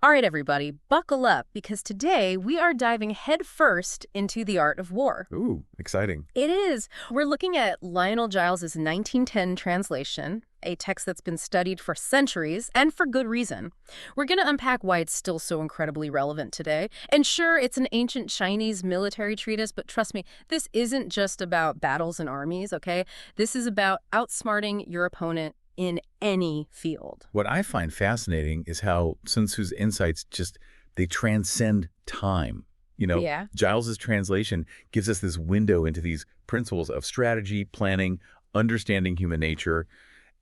All right, everybody, buckle up because today we are diving headfirst into the art of war. Ooh, exciting. It is. We're looking at Lionel Giles's 1910 translation, a text that's been studied for centuries and for good reason. We're going to unpack why it's still so incredibly relevant today. And sure, it's an ancient Chinese military treatise, but trust me, this isn't just about battles and armies, okay? This is about outsmarting your opponent in any field. What I find fascinating is how Sun Tzu's insights they transcend time. Yeah. Giles's translation gives us this window into these principles of strategy, planning, understanding human nature.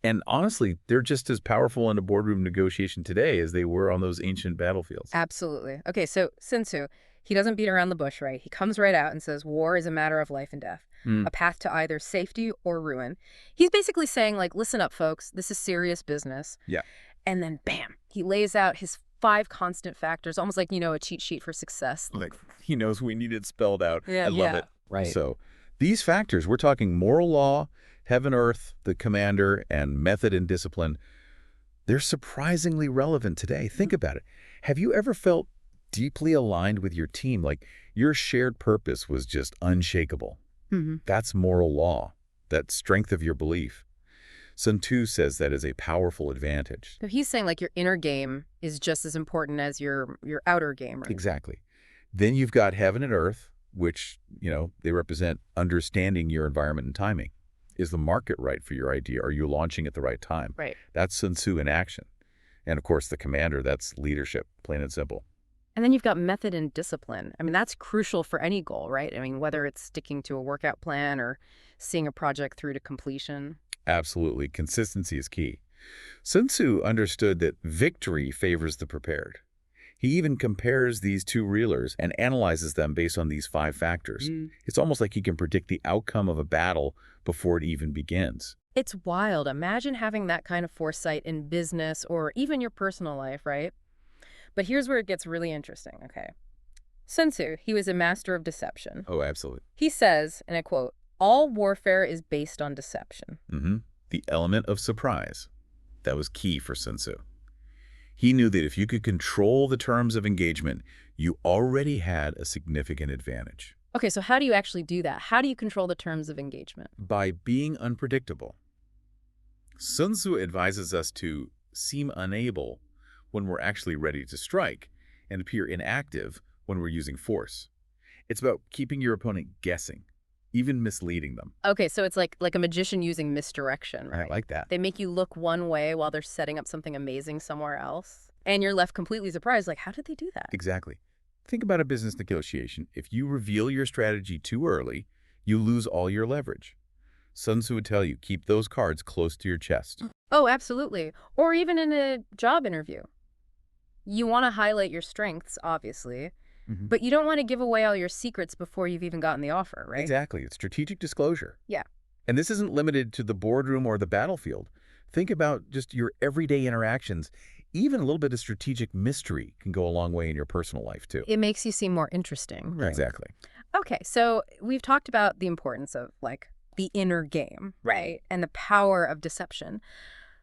And honestly, they're just as powerful in a boardroom negotiation today as they were on those ancient battlefields. Absolutely. Okay, so Sun Tzu, he doesn't beat around the bush, right? He comes right out and says war is a matter of life and death, a path to either safety or ruin. He's basically saying, like, listen up, folks, this is serious business. Yeah. And then, bam, he lays out his 5 constant factors, almost like, a cheat sheet for success. Like, he knows we need it spelled out. Yeah, I love it. right. So these factors, we're talking moral law, heaven, earth, the commander, and method and discipline. They're surprisingly relevant today. Think about it. Have you ever felt deeply aligned with your team, like your shared purpose was just unshakable? That's moral law, that strength of your belief. Sun Tzu says that is a powerful advantage. So he's saying, like, your inner game is just as important as your outer game, right? Exactly. Then you've got heaven and earth, which, they represent understanding your environment and timing. Is the market right for your idea? Are you launching at the right time? Right. That's Sun Tzu in action. And of course, the commander, that's leadership, plain and simple. And then you've got method and discipline. I mean, that's crucial for any goal, right? I mean, whether it's sticking to a workout plan or seeing a project through to completion. Absolutely. Consistency is key. Sun Tzu understood that victory favors the prepared. He even compares these two reelers and analyzes them based on these 5 factors. It's almost like he can predict the outcome of a battle before it even begins. It's wild. Imagine having that kind of foresight in business or even your personal life, right? But here's where it gets really interesting, okay? Sun Tzu, he was a master of deception. Oh, absolutely. He says, and I quote, all warfare is based on deception. The element of surprise. That was key for Sun Tzu. He knew that if you could control the terms of engagement, you already had a significant advantage. Okay, so how do you actually do that? How do you control the terms of engagement? By being unpredictable. Sun Tzu advises us to seem unable when we're actually ready to strike and appear inactive when we're using force. It's about keeping your opponent guessing, even misleading them. Okay, so it's like a magician using misdirection, right? I like that. They make you look one way while they're setting up something amazing somewhere else. And you're left completely surprised, like, how did they do that? Exactly. Think about a business negotiation. If you reveal your strategy too early, you lose all your leverage. Sun Tzu would tell you, keep those cards close to your chest. Oh, absolutely. Or even in a job interview. You want to highlight your strengths, obviously, but you don't want to give away all your secrets before you've even gotten the offer, right? Exactly. It's strategic disclosure. Yeah. And this isn't limited to the boardroom or the battlefield. Think about just your everyday interactions. Even a little bit of strategic mystery can go a long way in your personal life, too. It makes you seem more interesting. Right? Exactly. Okay, so we've talked about the importance of, like, the inner game, right? And the power of deception.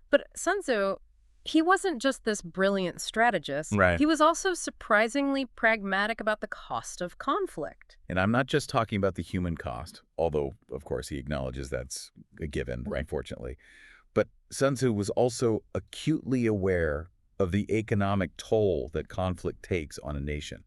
But Sun Tzu, he wasn't just this brilliant strategist. Right. He was also surprisingly pragmatic about the cost of conflict. And I'm not just talking about the human cost, although, of course, he acknowledges that's a given, unfortunately. But Sun Tzu was also acutely aware of the economic toll that conflict takes on a nation.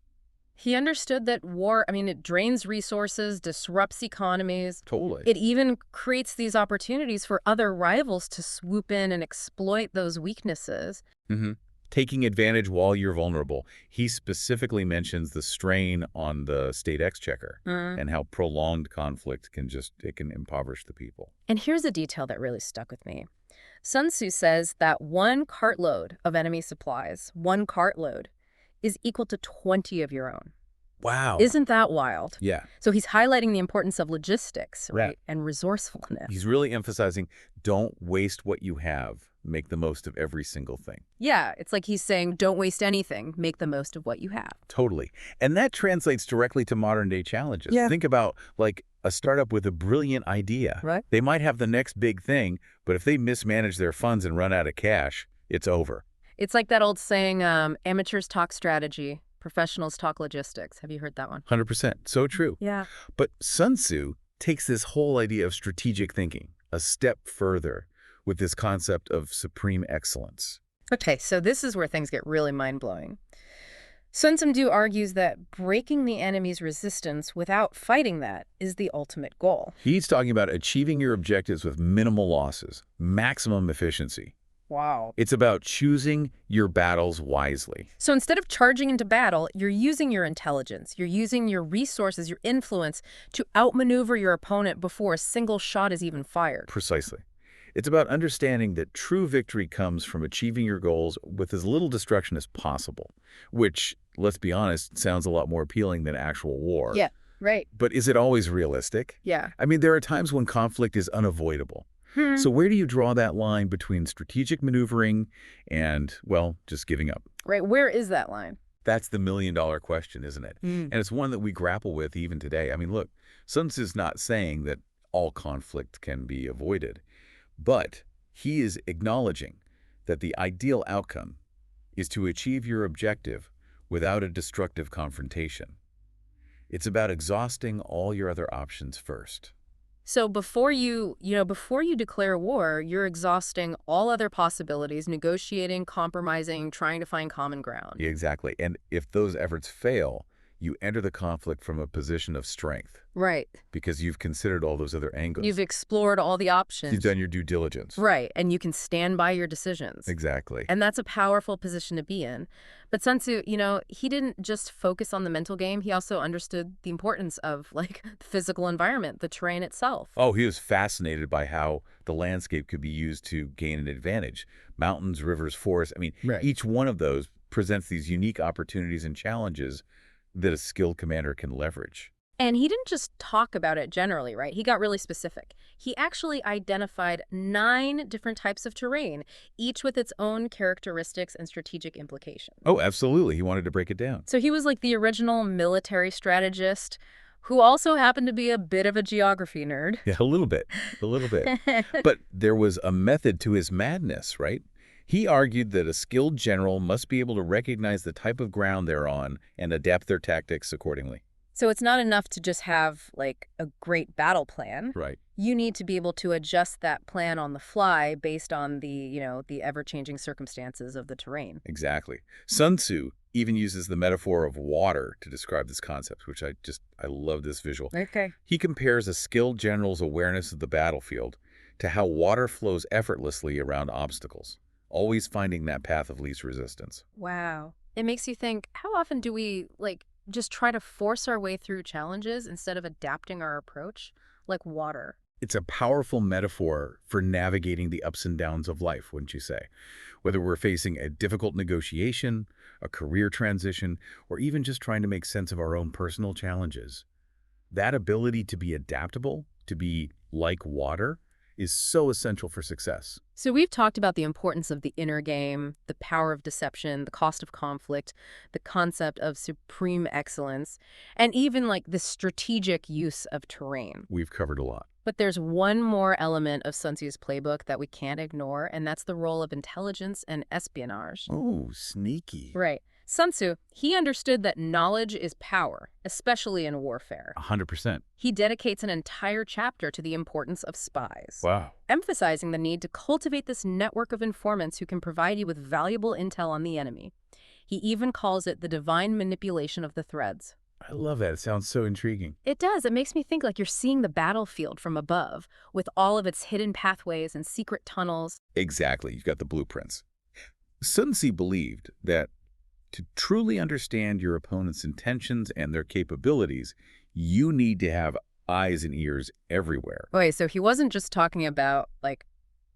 He understood that war, it drains resources, disrupts economies. Totally. It even creates these opportunities for other rivals to swoop in and exploit those weaknesses. Taking advantage while you're vulnerable. He specifically mentions the strain on the state exchequer and how prolonged conflict can impoverish the people. And here's a detail that really stuck with me. Sun Tzu says that 1 cartload of enemy supplies, 1 cartload, is equal to 20 of your own. Wow. Isn't that wild? Yeah. So he's highlighting the importance of logistics, right? Yeah. And resourcefulness. He's really emphasizing, don't waste what you have. Make the most of every single thing. Yeah, it's like he's saying, don't waste anything. Make the most of what you have. Totally. And that translates directly to modern day challenges. Yeah. Think about, like, a startup with a brilliant idea. Right. They might have the next big thing, but if they mismanage their funds and run out of cash, it's over. It's like that old saying, amateurs talk strategy, professionals talk logistics. Have you heard that one? 100%. So true. Yeah. But Sun Tzu takes this whole idea of strategic thinking a step further with this concept of supreme excellence. Okay, so this is where things get really mind-blowing. Sun Tzu argues that breaking the enemy's resistance without fighting that is the ultimate goal. He's talking about achieving your objectives with minimal losses, maximum efficiency. Wow. It's about choosing your battles wisely. So instead of charging into battle, you're using your intelligence, you're using your resources, your influence to outmaneuver your opponent before a single shot is even fired. Precisely. It's about understanding that true victory comes from achieving your goals with as little destruction as possible, which, let's be honest, sounds a lot more appealing than actual war. Yeah, right. But is it always realistic? Yeah. I mean, there are times when conflict is unavoidable. So where do you draw that line between strategic maneuvering and, well, just giving up? Right, where is that line? That's the million-dollar question, isn't it? And it's one that we grapple with even today. I mean, look, Sun Tzu's not saying that all conflict can be avoided, but he is acknowledging that the ideal outcome is to achieve your objective without a destructive confrontation. It's about exhausting all your other options first. So before before you declare war, you're exhausting all other possibilities, negotiating, compromising, trying to find common ground. Yeah, exactly. And if those efforts fail, you enter the conflict from a position of strength Right. because you've considered all those other angles. You've explored all the options. You've done your due diligence. Right, and you can stand by your decisions. Exactly. And that's a powerful position to be in. But Sun Tzu, he didn't just focus on the mental game. He also understood the importance of, like, the physical environment, the terrain itself. Oh, he was fascinated by how the landscape could be used to gain an advantage. Mountains, rivers, forests. I mean, Right. each one of those presents these unique opportunities and challenges that a skilled commander can leverage. And he didn't just talk about it generally, right? He got really specific. He actually identified 9 different types of terrain, each with its own characteristics and strategic implications. Oh, absolutely. He wanted to break it down. So he was like the original military strategist who also happened to be a bit of a geography nerd. Yeah, a little bit. A little bit. But there was a method to his madness, right? He argued that a skilled general must be able to recognize the type of ground they're on and adapt their tactics accordingly. So it's not enough to just have, like, a great battle plan. Right. You need to be able to adjust that plan on the fly based on the ever-changing circumstances of the terrain. Exactly. Sun Tzu even uses the metaphor of water to describe this concept, which I love this visual. Okay. He compares a skilled general's awareness of the battlefield to how water flows effortlessly around obstacles, always finding that path of least resistance. Wow. It makes you think, how often do we, just try to force our way through challenges instead of adapting our approach? Like water. It's a powerful metaphor for navigating the ups and downs of life, wouldn't you say? Whether we're facing a difficult negotiation, a career transition, or even just trying to make sense of our own personal challenges. That ability to be adaptable, to be like water, is so essential for success. So we've talked about the importance of the inner game, the power of deception, the cost of conflict, the concept of supreme excellence, and even like the strategic use of terrain. We've covered a lot. But there's one more element of Sun Tzu's playbook that we can't ignore, and that's the role of intelligence and espionage. Oh, sneaky. Right. Sun Tzu, he understood that knowledge is power, especially in warfare. 100%. He dedicates an entire chapter to the importance of spies, Wow. emphasizing the need to cultivate this network of informants who can provide you with valuable intel on the enemy. He even calls it the divine manipulation of the threads. I love that. It sounds so intriguing. It does. It makes me think like you're seeing the battlefield from above, with all of its hidden pathways and secret tunnels. Exactly. You've got the blueprints. Sun Tzu believed that to truly understand your opponent's intentions and their capabilities, you need to have eyes and ears everywhere. Okay, so he wasn't just talking about, like,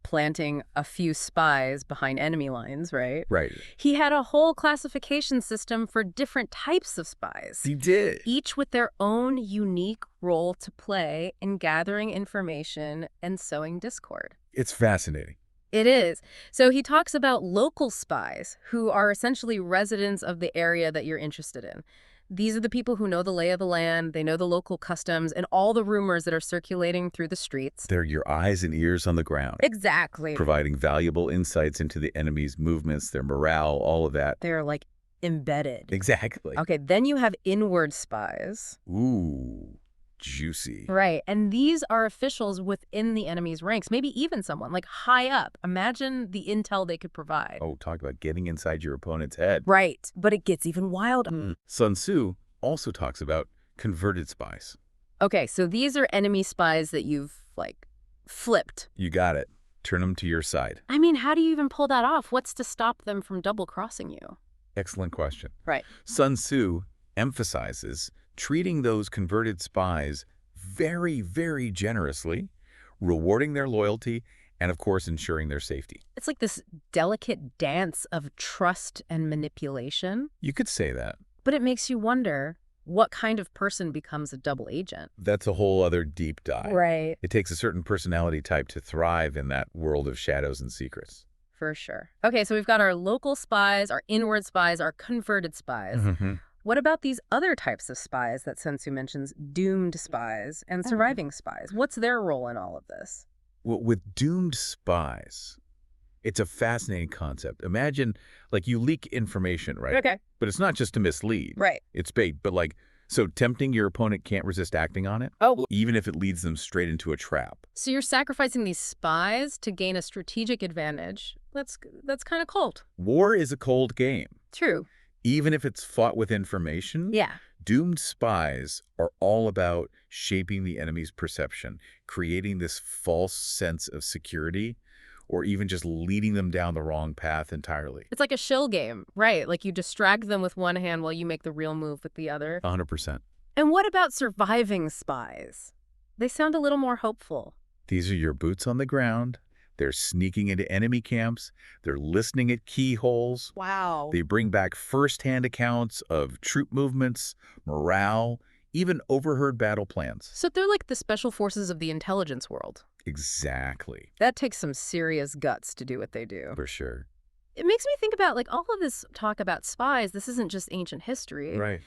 planting a few spies behind enemy lines, right? Right. He had a whole classification system for different types of spies, He did. each with their own unique role to play in gathering information and sowing discord. It's fascinating. It is. So he talks about local spies, who are essentially residents of the area that you're interested in. These are the people who know the lay of the land, they know the local customs, and all the rumors that are circulating through the streets. They're your eyes and ears on the ground, Exactly. providing valuable insights into the enemy's movements, their morale, all of that. They're like embedded. Exactly. Okay, then you have inward spies. Ooh, juicy. Right, and these are officials within the enemy's ranks, maybe even someone like high up. Imagine the intel they could provide. Oh, talk about getting inside your opponent's head. Right, but it gets even wilder. Sun Tzu also talks about converted spies. Okay, so these are enemy spies that you've, like, flipped. You got it. Turn them to your side. I mean, how do you even pull that off? What's to stop them from double-crossing you? Excellent question. Right. Sun Tzu emphasizes treating those converted spies very, very generously, rewarding their loyalty, and of course, ensuring their safety. It's like this delicate dance of trust and manipulation, You could say that. but it makes you wonder what kind of person becomes a double agent. That's a whole other deep dive. Right. It takes a certain personality type to thrive in that world of shadows and secrets. For sure. Okay, so we've got our local spies, our inward spies, our converted spies. What about these other types of spies that Sun Tzu mentions, doomed spies and surviving spies? What's their role in all of this? Well, with doomed spies, it's a fascinating concept. Imagine, like, you leak information, right? Okay. But it's not just to mislead. Right. It's bait, but like, so tempting your opponent can't resist acting on it, Oh, even if it leads them straight into a trap. so you're sacrificing these spies to gain a strategic advantage. That's kind of cold. War is a cold game. True. Even if it's fought with information, Yeah. doomed spies are all about shaping the enemy's perception, creating this false sense of security, or even just leading them down the wrong path entirely. It's like a shill game, right? Like you distract them with one hand while you make the real move with the other. 100%. And what about surviving spies? They sound a little more hopeful. These are your boots on the ground. They're sneaking into enemy camps. They're listening at keyholes. Wow. They bring back first-hand accounts of troop movements, morale, even overheard battle plans. So they're like the special forces of the intelligence world. Exactly. That takes some serious guts to do what they do. For sure. It makes me think about, like, all of this talk about spies. This isn't just ancient history. Right.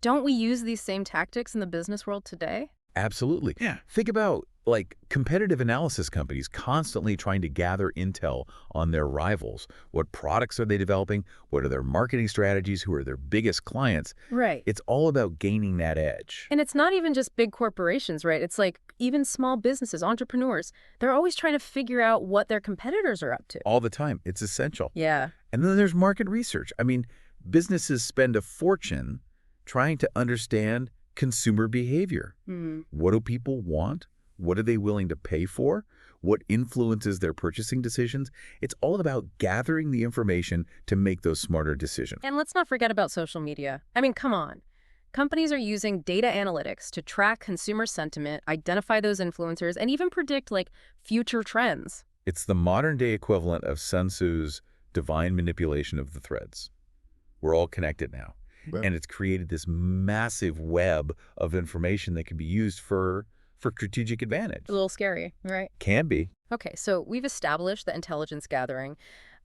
Don't we use these same tactics in the business world today? Absolutely. Yeah. Think about, like, competitive analysis companies constantly trying to gather intel on their rivals. What products are they developing? What are their marketing strategies? Who are their biggest clients? Right. It's all about gaining that edge. And it's not even just big corporations, right? It's like even small businesses, entrepreneurs. They're always trying to figure out what their competitors are up to. All the time. It's essential. Yeah. And then there's market research. I mean, businesses spend a fortune trying to understand consumer behavior. What do people want? What are they willing to pay for? What influences their purchasing decisions? It's all about gathering the information to make those smarter decisions. And let's not forget about social media. I mean, come on. Companies are using data analytics to track consumer sentiment, identify those influencers, and even predict, like, future trends. It's the modern-day equivalent of Sun Tzu's divine manipulation of the threads. We're all connected now. And it's created this massive web of information that can be used for strategic advantage. A little scary, right? Can be. Okay, so we've established the intelligence gathering.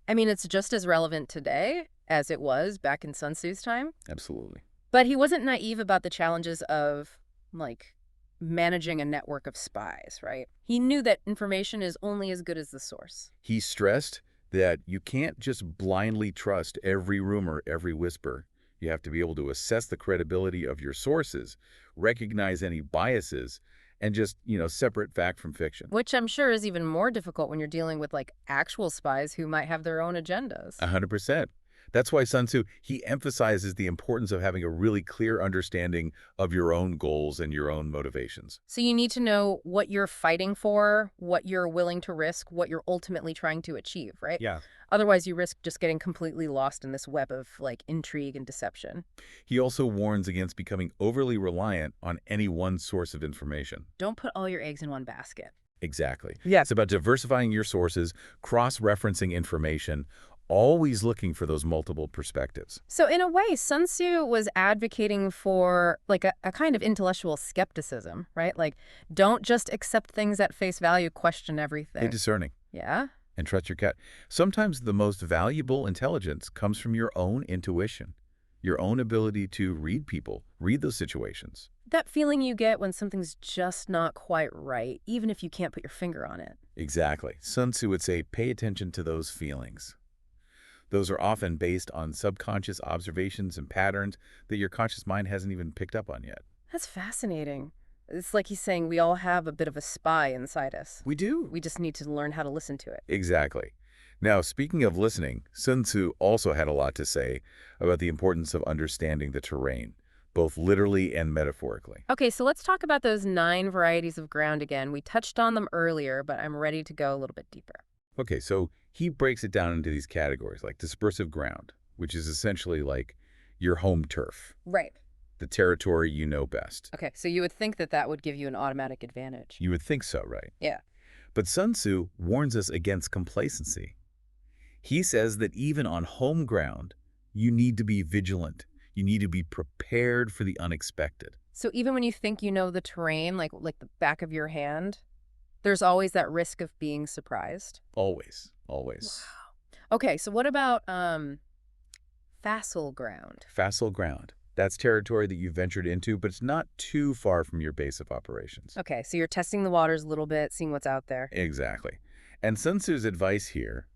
I mean, it's just as relevant today as it was back in Sun Tzu's time. Absolutely. But he wasn't naive about the challenges of, like, managing a network of spies, right? He knew that information is only as good as the source. He stressed that you can't just blindly trust every rumor, every whisper. You have to be able to assess the credibility of your sources, recognize any biases, and just, separate fact from fiction. Which I'm sure is even more difficult when you're dealing with, like, actual spies who might have their own agendas. 100%. That's why Sun Tzu, he emphasizes the importance of having a really clear understanding of your own goals and your own motivations. So you need to know what you're fighting for, what you're willing to risk, what you're ultimately trying to achieve, right? Yeah. Otherwise, you risk just getting completely lost in this web of, like, intrigue and deception. He also warns against becoming overly reliant on any one source of information. Don't put all your eggs in one basket. Exactly. Yeah. It's about diversifying your sources, cross-referencing information, always looking for those multiple perspectives. So in a way, Sun Tzu was advocating for, like, a kind of intellectual skepticism, right? Like, don't just accept things at face value, question everything. Be discerning Yeah? and trust your gut. Sometimes the most valuable intelligence comes from your own intuition. your own ability to read people, read those situations. That feeling you get when something's just not quite right, even if you can't put your finger on it. Exactly. Sun Tzu would say, pay attention to those feelings. Those are often based on subconscious observations and patterns that your conscious mind hasn't even picked up on yet. That's fascinating. It's like he's saying we all have a bit of a spy inside us. We do. We just need to learn how to listen to it. Exactly. Now, speaking of listening, Sun Tzu also had a lot to say about the importance of understanding the terrain, both literally and metaphorically. Okay, so let's talk about those 9 varieties of ground again. We touched on them earlier, but I'm ready to go a little bit deeper. Okay, so he breaks it down into these categories, like dispersive ground, which is essentially like your home turf, Right. the territory you know best. Okay, so you would think that that would give you an automatic advantage. You would think so, right? Yeah. But Sun Tzu warns us against complacency. He says that even on home ground, you need to be vigilant. You need to be prepared for the unexpected. So even when you think you know the terrain, like the back of your hand, there's always that risk of being surprised. Always, always. Okay, so what about facile ground? Facile ground. That's territory that you ventured into, but it's not too far from your base of operations. Okay, so you're testing the waters a little bit, seeing what's out there. Exactly. And Sun Tzu's advice here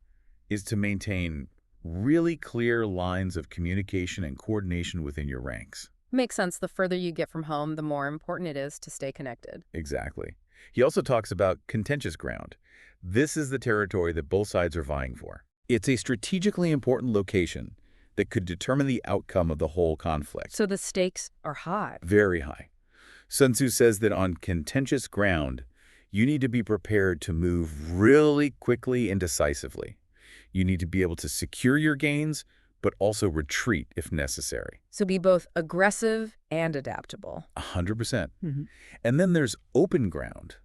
is to maintain really clear lines of communication and coordination within your ranks. Makes sense. The further you get from home, the more important it is to stay connected. Exactly. He also talks about contentious ground. This is the territory that both sides are vying for. It's a strategically important location that could determine the outcome of the whole conflict. So the stakes are high. Very high. Sun Tzu says that on contentious ground, you need to be prepared to move really quickly and decisively. You need to be able to secure your gains, but also retreat if necessary. So be both aggressive and adaptable. 100%. Mhm. And then there's open ground.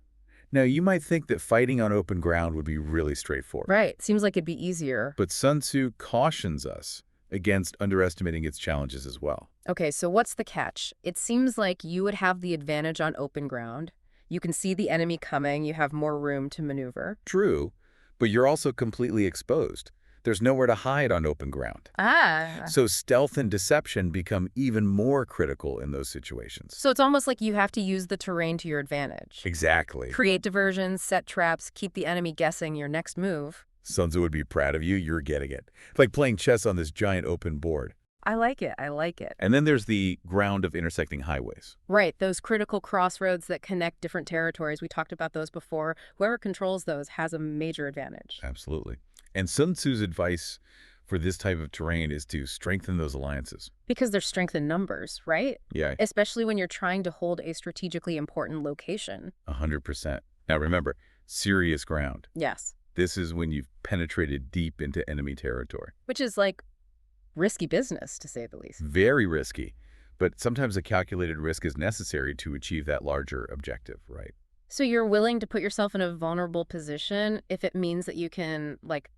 Now, you might think that fighting on open ground would be really straightforward. Right. Seems like it'd be easier. But Sun Tzu cautions us against underestimating its challenges as well. Okay, so what's the catch? It seems like you would have the advantage on open ground. You can see the enemy coming. You have more room to maneuver. True, but you're also completely exposed. There's nowhere to hide on open ground. Ah. So stealth and deception become even more critical in those situations. So it's almost like you have to use the terrain to your advantage. Exactly. Create diversions, set traps, keep the enemy guessing your next move. Sun Tzu would be proud of you. You're getting it. It's like playing chess on this giant open board. I like it. I like it. And then there's the ground of intersecting highways. Right, those critical crossroads that connect different territories. We talked about those before. Whoever controls those has a major advantage. Absolutely. And Sun Tzu's advice for this type of terrain is to strengthen those alliances. Because there's strength in numbers, right? Yeah, Especially when you're trying to hold a strategically important location. 100%. Now remember, serious ground. Yes. This is when you've penetrated deep into enemy territory. Which is like risky business, to say the least. Very risky, but sometimes a calculated risk is necessary to achieve that larger objective, right? So you're willing to put yourself in a vulnerable position if it means that you can, like,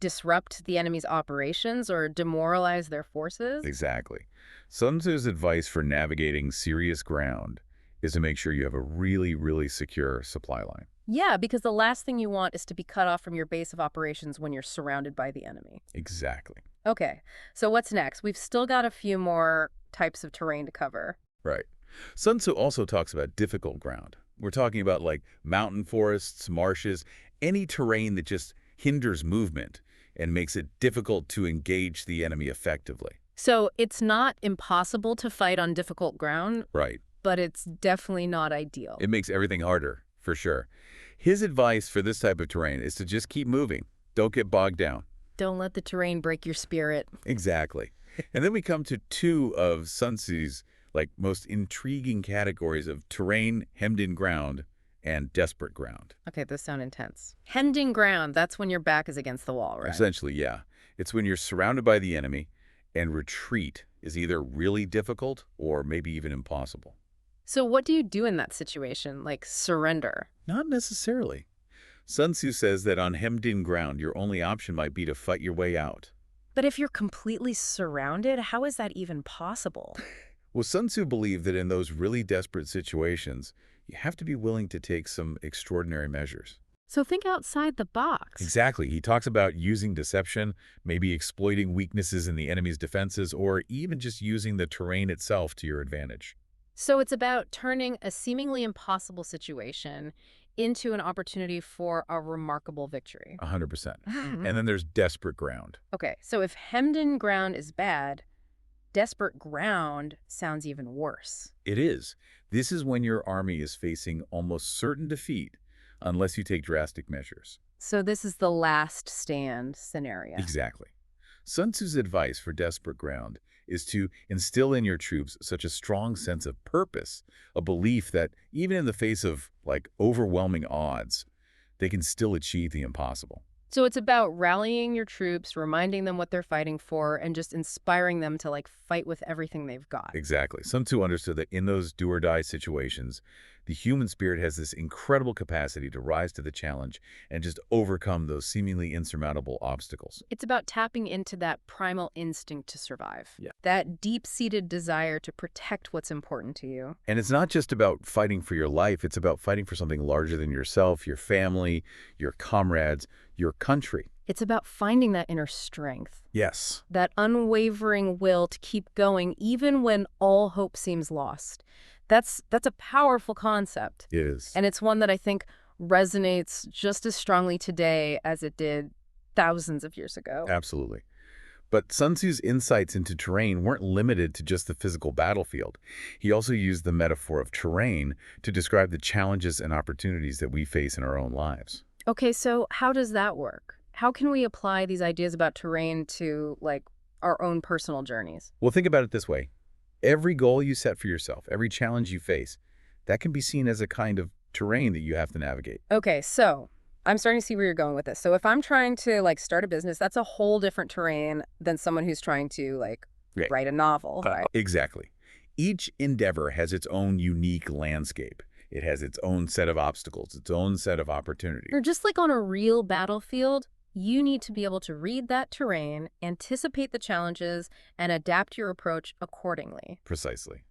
disrupt the enemy's operations or demoralize their forces? Exactly. Sun Tzu's advice for navigating serious ground is to make sure you have a really, really secure supply line. Yeah, because the last thing you want is to be cut off from your base of operations when you're surrounded by the enemy. Exactly. Okay, so what's next? We've still got a few more types of terrain to cover. Right. Sun Tzu also talks about difficult ground. We're talking about like mountain forests, marshes, any terrain that just hinders movement and makes it difficult to engage the enemy effectively. So it's not impossible to fight on difficult ground, Right. but it's definitely not ideal. It makes everything harder, for sure. His advice for this type of terrain is to just keep moving. Don't get bogged down. Don't let the terrain break your spirit. Exactly. And then we come to two of Sun Tzu's most intriguing categories of terrain, hemmed-in ground, and desperate ground. Okay, those sound intense. Hemmed-in ground, that's when your back is against the wall, right? Essentially, yeah. It's when you're surrounded by the enemy and retreat is either really difficult or maybe even impossible. So what do you do in that situation? Like surrender? Not necessarily. Sun Tzu says that on hemmed-in ground, your only option might be to fight your way out. But if you're completely surrounded, how is that even possible? Well, Sun Tzu believed that in those really desperate situations, you have to be willing to take some extraordinary measures. So think outside the box. Exactly. He talks about using deception, maybe exploiting weaknesses in the enemy's defenses, or even just using the terrain itself to your advantage. So it's about turning a seemingly impossible situation into an opportunity for a remarkable victory. 100%. Mhm. And then there's desperate ground. Okay, so if hemmed in ground is bad, desperate ground sounds even worse. It is. This is when your army is facing almost certain defeat unless you take drastic measures. So this is the last stand scenario. Exactly. Sun Tzu's advice for desperate ground is to instill in your troops such a strong sense of purpose, a belief that even in the face of, like, overwhelming odds, they can still achieve the impossible. So it's about rallying your troops, reminding them what they're fighting for, and just inspiring them to like fight with everything they've got. Exactly. Sun Tzu understood that in those do-or-die situations, the human spirit has this incredible capacity to rise to the challenge and just overcome those seemingly insurmountable obstacles. It's about tapping into that primal instinct to survive. Yeah. That deep-seated desire to protect what's important to you. And it's not just about fighting for your life, it's about fighting for something larger than yourself, your family, your comrades, your country. It's about finding that inner strength, Yes. that unwavering will to keep going even when all hope seems lost. That's a powerful concept. It is. And it's one that I think resonates just as strongly today as it did thousands of years ago. Absolutely. But Sun Tzu's insights into terrain weren't limited to just the physical battlefield. He also used the metaphor of terrain to describe the challenges and opportunities that we face in our own lives. Okay, so how does that work? How can we apply these ideas about terrain to, like, our own personal journeys? Well, think about it this way. Every goal you set for yourself, every challenge you face, that can be seen as a kind of terrain that you have to navigate. Okay, so I'm starting to see where you're going with this. So if I'm trying to, like, start a business, that's a whole different terrain than someone who's trying to, like, Right. write a novel, right? Exactly. Each endeavor has its own unique landscape. It has its own set of obstacles, its own set of opportunities. Or just like on a real battlefield, you need to be able to read that terrain, anticipate the challenges, and adapt your approach accordingly. Precisely.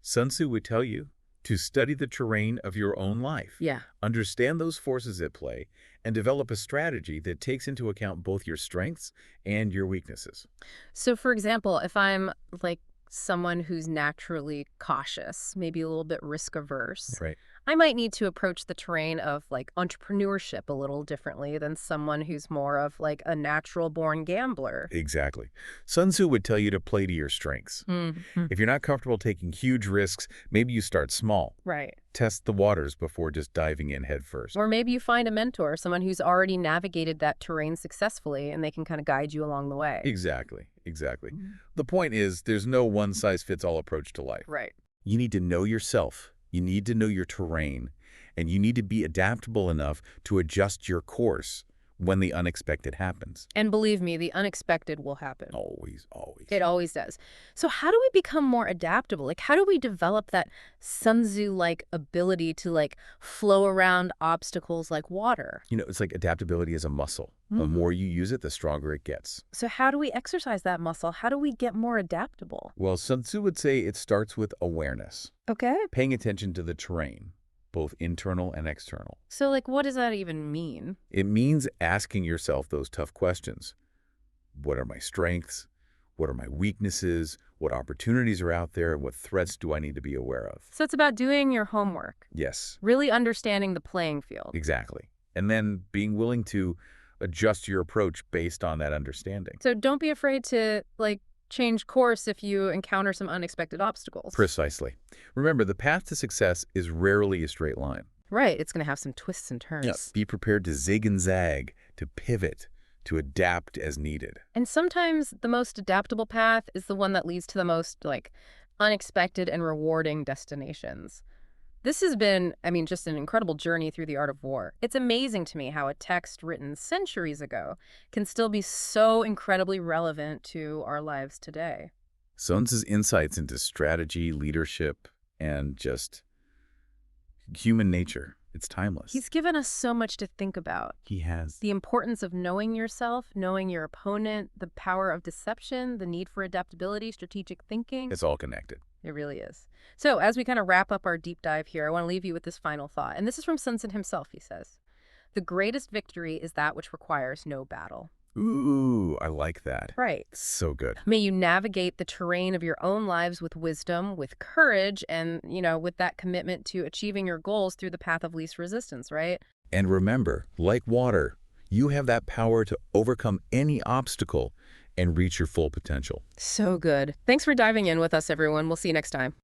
Sun Tzu would tell you to study the terrain of your own life, Yeah. understand those forces at play, and develop a strategy that takes into account both your strengths and your weaknesses. So, for example, if I'm like someone who's naturally cautious, maybe a little bit risk averse, Right. I might need to approach the terrain of like entrepreneurship a little differently than someone who's more of like a natural born gambler. Exactly. Sun Tzu would tell you to play to your strengths. Mhm. If you're not comfortable taking huge risks, maybe you start small. Right. Test the waters before just diving in head first. Or maybe you find a mentor, someone who's already navigated that terrain successfully, and they can kind of guide you along the way. Exactly. Exactly. Mhm. The point is, there's no one-size-fits-all approach to life. Right. You need to know yourself, you need to know your terrain, and you need to be adaptable enough to adjust your course when the unexpected happens. And believe me, the unexpected will happen. Always, always. It always does. So how do we become more adaptable? Like, how do we develop that Sun Tzu-like ability to, like, flow around obstacles like water? You know, it's like adaptability is a muscle. The more you use it, the stronger it gets. So how do we exercise that muscle? How do we get more adaptable? Well, Sun Tzu would say it starts with awareness, Okay. paying attention to the terrain, both internal and external. So, like, what does that even mean? It means asking yourself those tough questions. What are my strengths? What are my weaknesses? What opportunities are out there? What threats do I need to be aware of? So it's about doing your homework, Yes, really understanding the playing field. exactly. And then being willing to adjust your approach based on that understanding. So don't be afraid to, like, change course if you encounter some unexpected obstacles. Precisely. Remember, the path to success is rarely a straight line. Right. It's going to have some twists and turns. Be prepared to zig and zag, to pivot, to adapt as needed. And sometimes the most adaptable path is the one that leads to the most, like, unexpected and rewarding destinations. This has been, I mean, just an incredible journey through the art of war. It's amazing to me how a text written centuries ago can still be so incredibly relevant to our lives today. Sun Tzu's insights into strategy, leadership, and just human nature, it's timeless. He's given us so much to think about. He has. The importance of knowing yourself, knowing your opponent, the power of deception, the need for adaptability, strategic thinking. It's all connected. It really is. So as we kind of wrap up our deep dive here, I want to leave you with this final thought. And this is from Sun Tzu himself, he says. The greatest victory is that which requires no battle. Ooh, I like that. Right. So good. May you navigate the terrain of your own lives with wisdom, with courage, and, with that commitment to achieving your goals through the path of least resistance, right? And remember, like water, you have that power to overcome any obstacle and reach your full potential. So good. Thanks for diving in with us, everyone. We'll see you next time.